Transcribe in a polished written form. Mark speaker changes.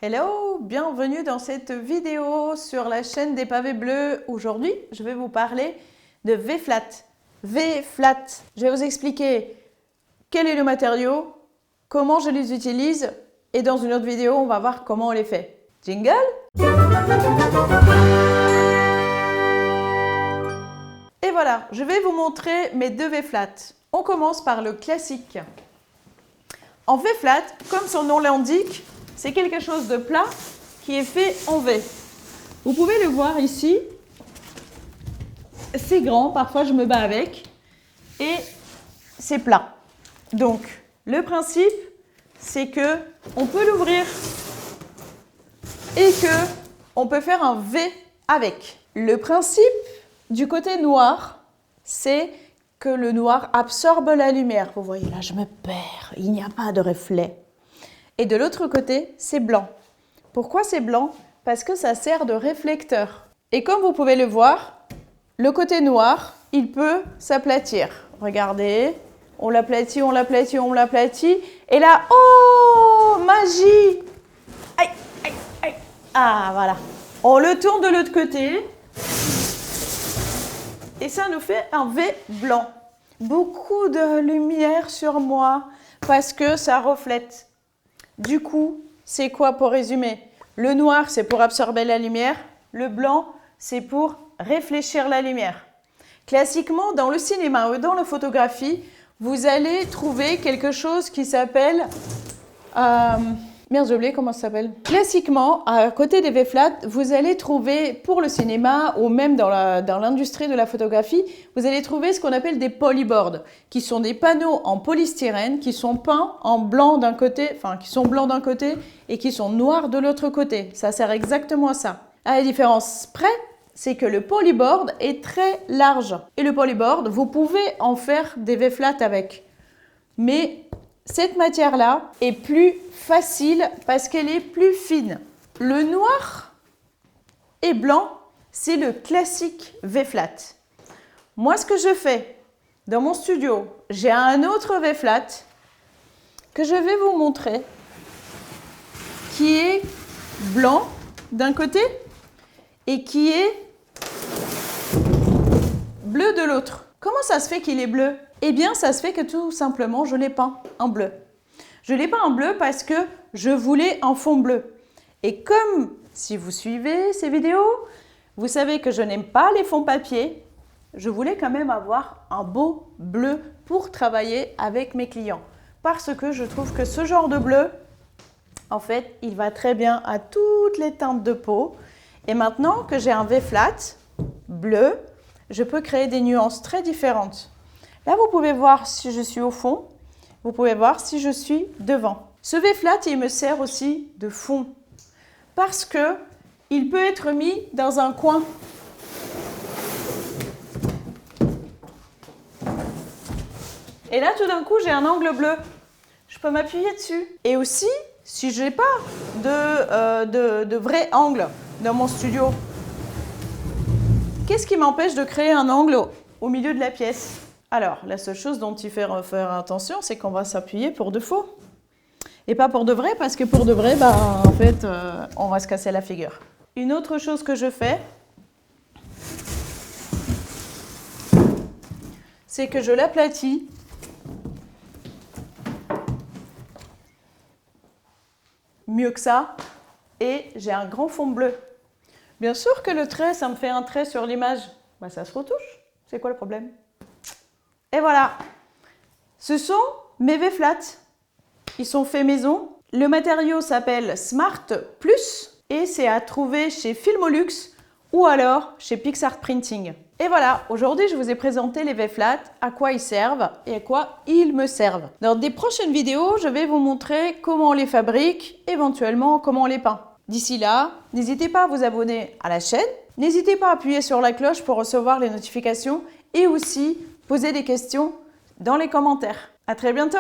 Speaker 1: Hello, bienvenue dans cette vidéo sur la chaîne des pavés bleus. Aujourd'hui, je vais vous parler de V-flat. V-flat, je vais vous expliquer quel est le matériau, comment je les utilise et dans une autre vidéo, on va voir comment on les fait. Jingle! Et voilà, je vais vous montrer mes deux V-flat. On commence par le classique. En V-flat, comme son nom l'indique, c'est quelque chose de plat qui est fait en V. Vous pouvez le voir ici. C'est grand, parfois je me bats avec. Et c'est plat. Donc, le principe, c'est que on peut l'ouvrir et que on peut faire un V avec. Le principe du côté noir, c'est que le noir absorbe la lumière. Vous voyez là, je me perds. Il n'y a pas de reflet. Et de l'autre côté, c'est blanc. Pourquoi c'est blanc? Parce que ça sert de réflecteur. Et comme vous pouvez le voir, le côté noir, il peut s'aplatir. Regardez, on l'aplatit, on l'aplatit, on l'aplatit. Et là, oh, magie! Aïe, aïe, aïe. Ah, voilà. On le tourne de l'autre côté. Et ça nous fait un V blanc. Beaucoup de lumière sur moi parce que ça reflète. Du coup, c'est quoi pour résumer? Le noir, c'est pour absorber la lumière. Le blanc, c'est pour réfléchir la lumière. Classiquement, dans le cinéma ou dans la photographie, vous allez trouver quelque chose qui s'appelle... Merde, j'ai oublié comment ça s'appelle. Classiquement, à côté des V-flat, vous allez trouver, pour le cinéma ou même dans l'industrie de la photographie, vous allez trouver ce qu'on appelle des polyboards, qui sont des panneaux en polystyrène, qui sont peints en blanc d'un côté, enfin, qui sont blancs d'un côté et qui sont noirs de l'autre côté. Ça sert exactement à ça. À la différence près, c'est que le polyboard est très large. Et le polyboard, vous pouvez en faire des V-flat avec. Mais cette matière-là est plus facile parce qu'elle est plus fine. Le noir et blanc, c'est le classique V-flat. Moi, ce que je fais dans mon studio, j'ai un autre V-flat que je vais vous montrer qui est blanc d'un côté et qui est bleu de l'autre. Comment ça se fait qu'il est bleu? Eh bien, ça se fait que tout simplement, je l'ai peint en bleu. Je l'ai peint en bleu parce que je voulais un fond bleu. Et comme, si vous suivez ces vidéos, vous savez que je n'aime pas les fonds papier, je voulais quand même avoir un beau bleu pour travailler avec mes clients. Parce que je trouve que ce genre de bleu, en fait, il va très bien à toutes les teintes de peau. Et maintenant que j'ai un V-flat bleu, je peux créer des nuances très différentes. Là, vous pouvez voir si je suis au fond. Vous pouvez voir si je suis devant. Ce V-flat, il me sert aussi de fond parce que il peut être mis dans un coin. Et là, tout d'un coup, j'ai un angle bleu. Je peux m'appuyer dessus. Et aussi, si je n'ai pas de vrai angle dans mon studio, qu'est-ce qui m'empêche de créer un angle au milieu de la pièce? Alors, la seule chose dont il faut faire attention, c'est qu'on va s'appuyer pour de faux. Et pas pour de vrai, parce que pour de vrai, en fait, on va se casser la figure. Une autre chose que je fais, c'est que je l'aplatis. Mieux que ça. Et j'ai un grand fond bleu. Bien sûr que le trait, ça me fait un trait sur l'image. Bah, ça se retouche. C'est quoi le problème? Et voilà, ce sont mes V-flat. Ils sont faits maison. Le matériau s'appelle Smart Plus et c'est à trouver chez Filmolux ou alors chez Pixart Printing. Et voilà, aujourd'hui je vous ai présenté les V-flat, à quoi ils servent et à quoi ils me servent. Dans des prochaines vidéos, je vais vous montrer comment on les fabrique, éventuellement comment on les peint. D'ici là, n'hésitez pas à vous abonner à la chaîne, n'hésitez pas à appuyer sur la cloche pour recevoir les notifications et aussi poser des questions dans les commentaires. À très bientôt!